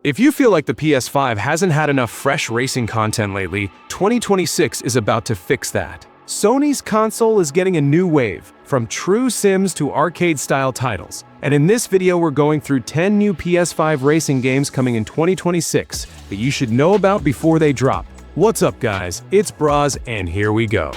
If you feel like the PS5 hasn't had enough fresh racing content lately, 2026 is about to fix that. Sony's console is getting a new wave, from true sims to arcade-style titles. And in this video, we're going through 10 new PS5 racing games coming in 2026 that you should know about before they drop. What's up, guys? It's Broz, and here we go.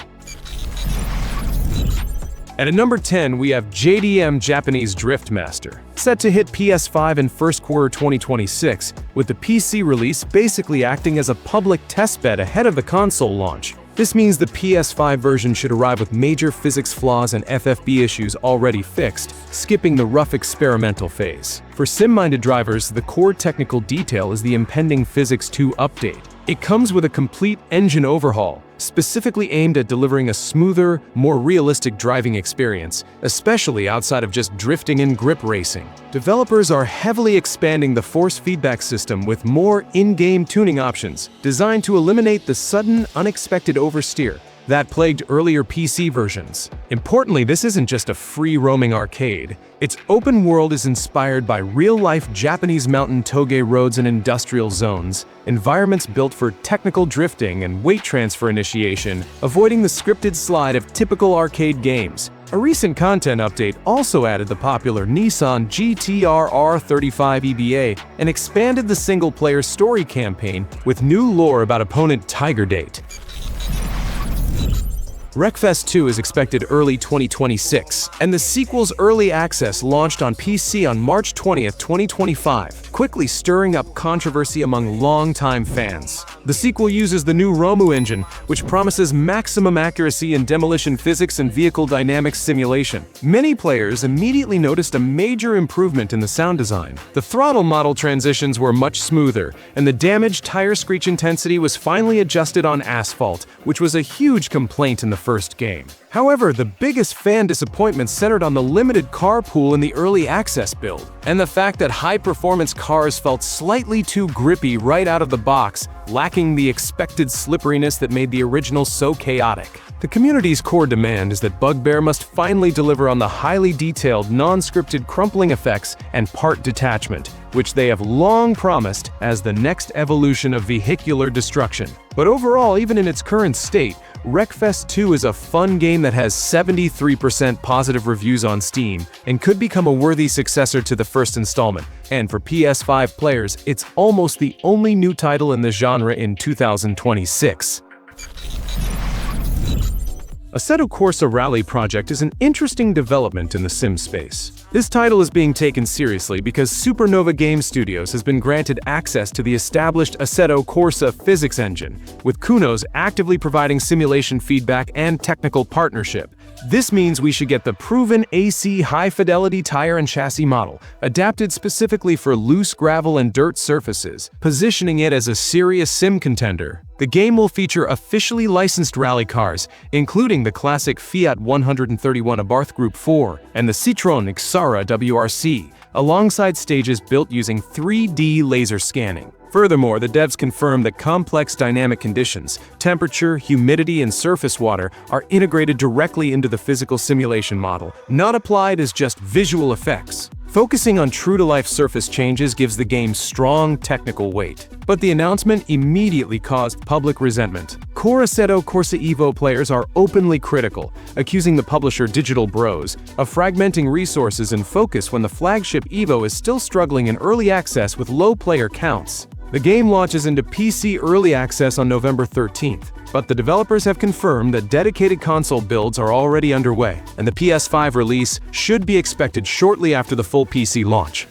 At number 10, we have JDM Japanese Drift Master, set to hit PS5 in first quarter 2026, with the PC release basically acting as a public testbed ahead of the console launch. This means the PS5 version should arrive with major physics flaws and FFB issues already fixed, skipping the rough experimental phase. For sim-minded drivers, the core technical detail is the impending Physics 2 update. It comes with a complete engine overhaul, specifically aimed at delivering a smoother, more realistic driving experience, especially outside of just drifting and grip racing. Developers are heavily expanding the force feedback system with more in-game tuning options, designed to eliminate the sudden, unexpected oversteer that plagued earlier PC versions. Importantly, this isn't just a free-roaming arcade. Its open world is inspired by real-life Japanese mountain toge roads and industrial zones, environments built for technical drifting and weight transfer initiation, avoiding the scripted slide of typical arcade games. A recent content update also added the popular Nissan GT-R R35 EVA and expanded the single-player story campaign with new lore about opponent Tiger Date. Wreckfest 2 is expected early 2026, and the sequel's early access launched on PC on March 20, 2025, quickly stirring up controversy among longtime fans. The sequel uses the new Romu engine, which promises maximum accuracy in demolition physics and vehicle dynamics simulation. Many players immediately noticed a major improvement in the sound design. The throttle model transitions were much smoother, and the damaged tire screech intensity was finally adjusted on asphalt, which was a huge complaint in the first game. However, the biggest fan disappointment centered on the limited car pool in the early access build, and the fact that high-performance cars felt slightly too grippy right out of the box, lacking the expected slipperiness that made the original so chaotic. The community's core demand is that Bugbear must finally deliver on the highly detailed, non-scripted crumpling effects and part detachment, which they have long promised as the next evolution of vehicular destruction. But overall, even in its current state, Wreckfest 2 is a fun game that has 73% positive reviews on Steam and could become a worthy successor to the first installment. And for PS5 players, it's almost the only new title in the genre in 2026. Assetto Corsa Rally project is an interesting development in the sim space. This title is being taken seriously because Supernova Game Studios has been granted access to the established Assetto Corsa physics engine, with Kunos actively providing simulation feedback and technical partnership. This means we should get the proven AC high-fidelity tire and chassis model, adapted specifically for loose gravel and dirt surfaces, positioning it as a serious sim contender. The game will feature officially licensed rally cars, including the classic Fiat 131 Abarth Group 4 and the Citroën Xara WRC, alongside stages built using 3D laser scanning. Furthermore, the devs confirm that complex dynamic conditions, temperature, humidity, and surface water are integrated directly into the physical simulation model, not applied as just visual effects. Focusing on true-to-life surface changes gives the game strong technical weight. But the announcement immediately caused public resentment. Core Assetto Corsa EVO players are openly critical, accusing the publisher Digital Broz of fragmenting resources and focus when the flagship EVO is still struggling in early access with low player counts. The game launches into PC Early Access on November 13th, but the developers have confirmed that dedicated console builds are already underway, and the PS5 release should be expected shortly after the full PC launch.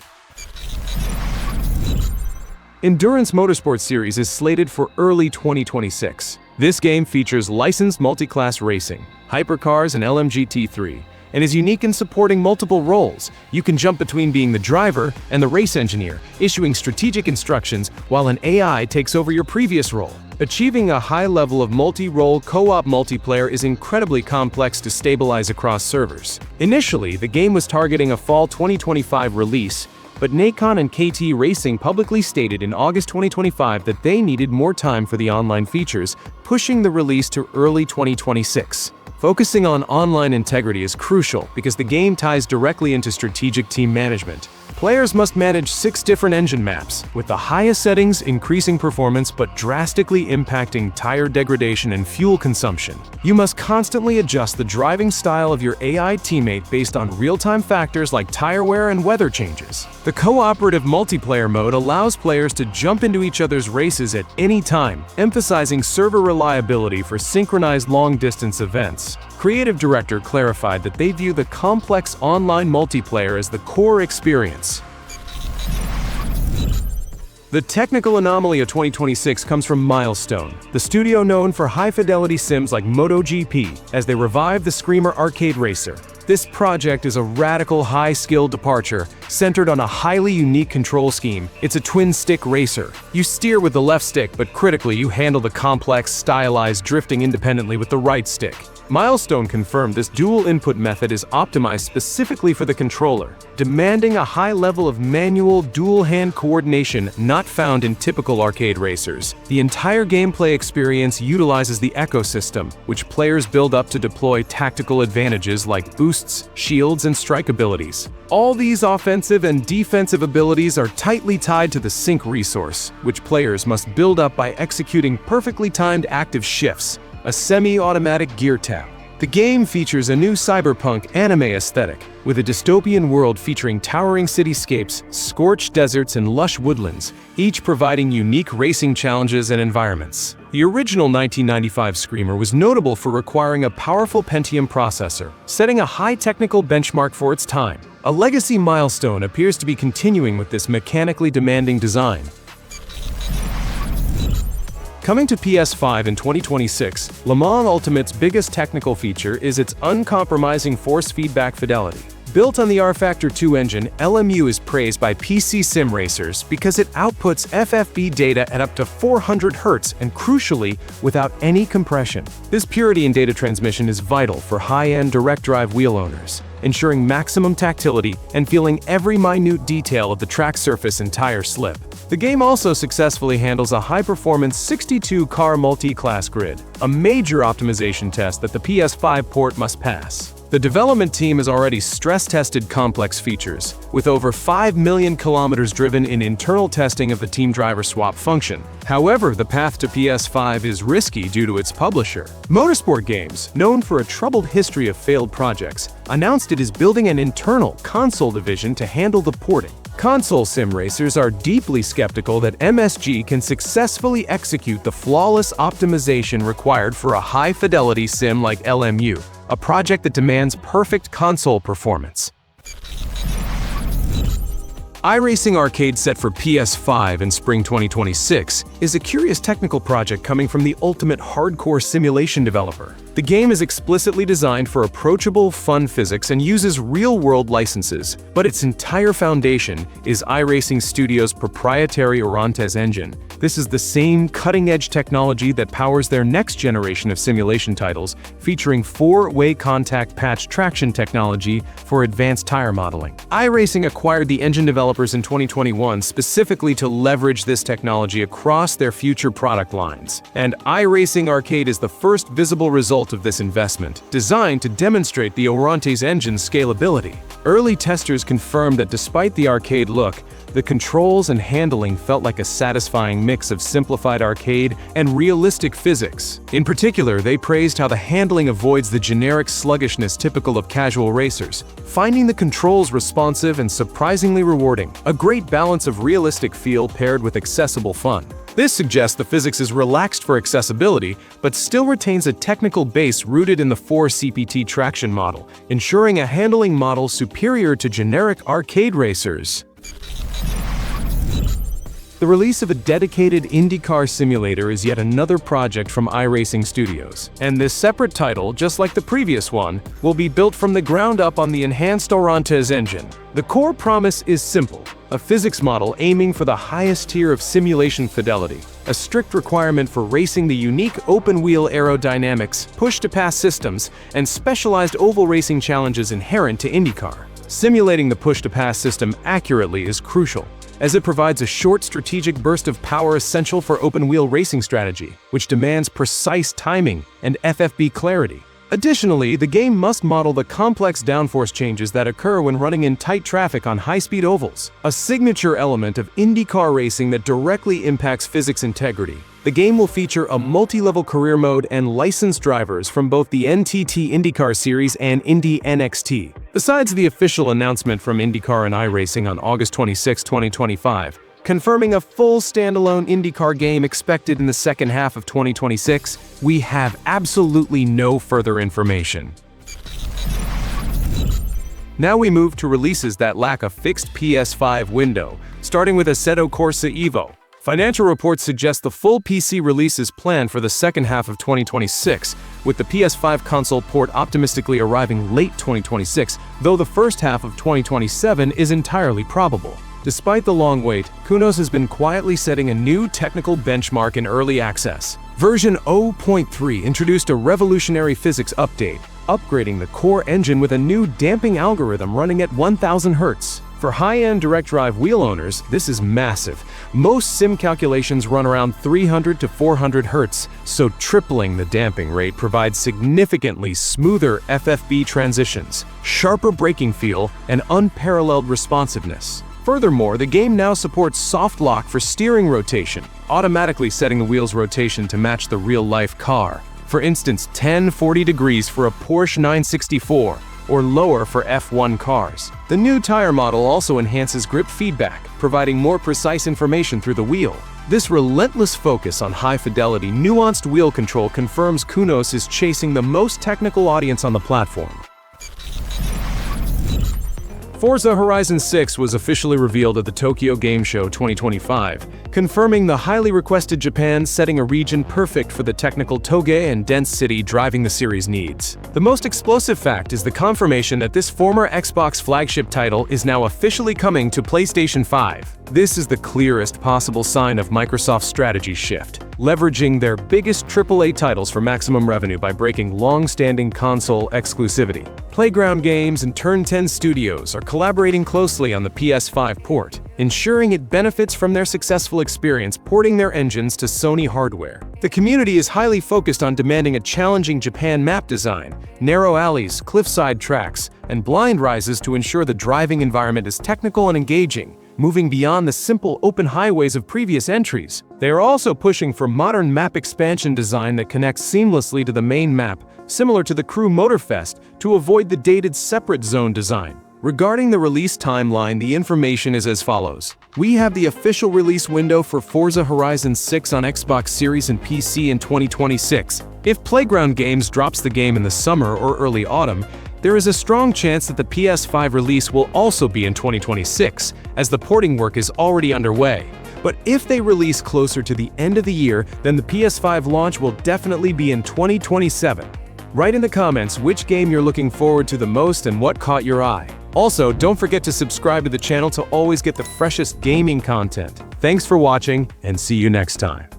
Endurance Motorsport series is slated for early 2026. This game features licensed multi-class racing, hypercars, and LMGT3, and is unique in supporting multiple roles. You can jump between being the driver and the race engineer, issuing strategic instructions while an AI takes over your previous role. Achieving a high level of multi-role co-op multiplayer is incredibly complex to stabilize across servers. Initially, the game was targeting a fall 2025 release, but Nacon and KT Racing publicly stated in August 2025 that they needed more time for the online features, pushing the release to early 2026. Focusing on online integrity is crucial because the game ties directly into strategic team management. Players must manage 6 different engine maps, with the highest settings increasing performance but drastically impacting tire degradation and fuel consumption. You must constantly adjust the driving style of your AI teammate based on real-time factors like tire wear and weather changes. The cooperative multiplayer mode allows players to jump into each other's races at any time, emphasizing server reliability for synchronized long-distance events. Creative director clarified that they view the complex online multiplayer as the core experience. The technical anomaly of 2026 comes from Milestone, the studio known for high-fidelity sims like MotoGP, as they revive the Screamer arcade racer. This project is a radical high-skill departure, centered on a highly unique control scheme. It's a twin-stick racer. You steer with the left stick, but critically you handle the complex, stylized drifting independently with the right stick. Milestone confirmed this dual-input method is optimized specifically for the controller, demanding a high level of manual, dual-hand coordination not found in typical arcade racers. The entire gameplay experience utilizes the ecosystem, which players build up to deploy tactical advantages like boosts, shields, and strike abilities. All these offensive and defensive abilities are tightly tied to the sync resource, which players must build up by executing perfectly timed active shifts, a semi-automatic gear tap. The game features a new cyberpunk anime aesthetic, with a dystopian world featuring towering cityscapes, scorched deserts, and lush woodlands, each providing unique racing challenges and environments. The original 1995 Screamer was notable for requiring a powerful Pentium processor, setting a high technical benchmark for its time. A legacy milestone appears to be continuing with this mechanically demanding design. Coming to PS5 in 2026, Le Mans Ultimate's biggest technical feature is its uncompromising force feedback fidelity. Built on the rFactor 2 engine, LMU is praised by PC sim racers because it outputs FFB data at up to 400 Hz and, crucially, without any compression. This purity in data transmission is vital for high-end direct-drive wheel owners, ensuring maximum tactility and feeling every minute detail of the track surface and tire slip. The game also successfully handles a high-performance 62-car multi-class grid, a major optimization test that the PS5 port must pass. The development team has already stress-tested complex features, with over 5 million kilometers driven in internal testing of the team driver swap function. However, the path to PS5 is risky due to its publisher. Motorsport Games, known for a troubled history of failed projects, announced it is building an internal console division to handle the porting. Console sim racers are deeply skeptical that MSG can successfully execute the flawless optimization required for a high-fidelity sim like LMU, a project that demands perfect console performance. iRacing Arcade, set for PS5 in spring 2026, is a curious technical project coming from the ultimate hardcore simulation developer. The game is explicitly designed for approachable, fun physics and uses real-world licenses, but its entire foundation is iRacing Studios' proprietary Orontes engine. This is the same cutting-edge technology that powers their next generation of simulation titles, featuring 4-way contact patch traction technology for advanced tire modeling. iRacing acquired the engine developers in 2021 specifically to leverage this technology across their future product lines, and iRacing Arcade is the first visible result of this investment, designed to demonstrate the Orontes engine's scalability. Early testers confirmed that despite the arcade look, the controls and handling felt like a satisfying mix of simplified arcade and realistic physics. In particular, they praised how the handling avoids the generic sluggishness typical of casual racers, finding the controls responsive and surprisingly rewarding, a great balance of realistic feel paired with accessible fun. This suggests the physics is relaxed for accessibility, but still retains a technical base rooted in the 4CPT traction model, ensuring a handling model superior to generic arcade racers. The release of a dedicated INDYCAR simulator is yet another project from iRacing Studios, and this separate title, just like the previous one, will be built from the ground up on the enhanced Orontes engine. The core promise is simple: a physics model aiming for the highest tier of simulation fidelity, a strict requirement for racing the unique open-wheel aerodynamics, push-to-pass systems, and specialized oval racing challenges inherent to INDYCAR. Simulating the push-to-pass system accurately is crucial, as it provides a short strategic burst of power essential for open-wheel racing strategy, which demands precise timing and FFB clarity. Additionally, the game must model the complex downforce changes that occur when running in tight traffic on high-speed ovals, a signature element of INDYCAR racing that directly impacts physics integrity. The game will feature a multi-level career mode and licensed drivers from both the NTT INDYCAR series and Indy NXT. Besides the official announcement from INDYCAR and iRacing on August 26, 2025, confirming a full standalone INDYCAR game expected in the second half of 2026, we have absolutely no further information. Now we move to releases that lack a fixed PS5 window, starting with Assetto Corsa EVO. Financial reports suggest the full PC release is planned for the second half of 2026, with the PS5 console port optimistically arriving late 2026, though the first half of 2027 is entirely probable. Despite the long wait, Kunos has been quietly setting a new technical benchmark in early access. Version 0.3 introduced a revolutionary physics update, upgrading the core engine with a new damping algorithm running at 1000 Hz. For high-end direct-drive wheel owners, this is massive. Most sim calculations run around 300 to 400 Hz, so tripling the damping rate provides significantly smoother FFB transitions, sharper braking feel, and unparalleled responsiveness. Furthermore, the game now supports soft lock for steering rotation, automatically setting the wheel's rotation to match the real-life car. For instance, 1040 degrees for a Porsche 964, or lower for F1 cars. The new tire model also enhances grip feedback, providing more precise information through the wheel. This relentless focus on high-fidelity, nuanced wheel control confirms Kunos is chasing the most technical audience on the platform. Forza Horizon 6 was officially revealed at the Tokyo Game Show 2025, confirming the highly requested Japan setting a region perfect for the technical toge and dense city driving the series' needs. The most explosive fact is the confirmation that this former Xbox flagship title is now officially coming to PlayStation 5. This is the clearest possible sign of Microsoft's strategy shift, leveraging their biggest AAA titles for maximum revenue by breaking long-standing console exclusivity. Playground Games and Turn 10 Studios are collaborating closely on the PS5 port, ensuring it benefits from their successful experience porting their engines to Sony hardware. The community is highly focused on demanding a challenging Japan map design, narrow alleys, cliffside tracks, and blind rises to ensure the driving environment is technical and engaging, moving beyond the simple open highways of previous entries. They are also pushing for modern map expansion design that connects seamlessly to the main map, similar to the Crew Motorfest, to avoid the dated separate zone design. Regarding the release timeline, the information is as follows. We have the official release window for Forza Horizon 6 on Xbox Series and PC in 2026. If Playground Games drops the game in the summer or early autumn, there is a strong chance that the PS5 release will also be in 2026, as the porting work is already underway. But if they release closer to the end of the year, then the PS5 launch will definitely be in 2027. Write in the comments which game you're looking forward to the most and what caught your eye. Also, don't forget to subscribe to the channel to always get the freshest gaming content. Thanks for watching, and see you next time.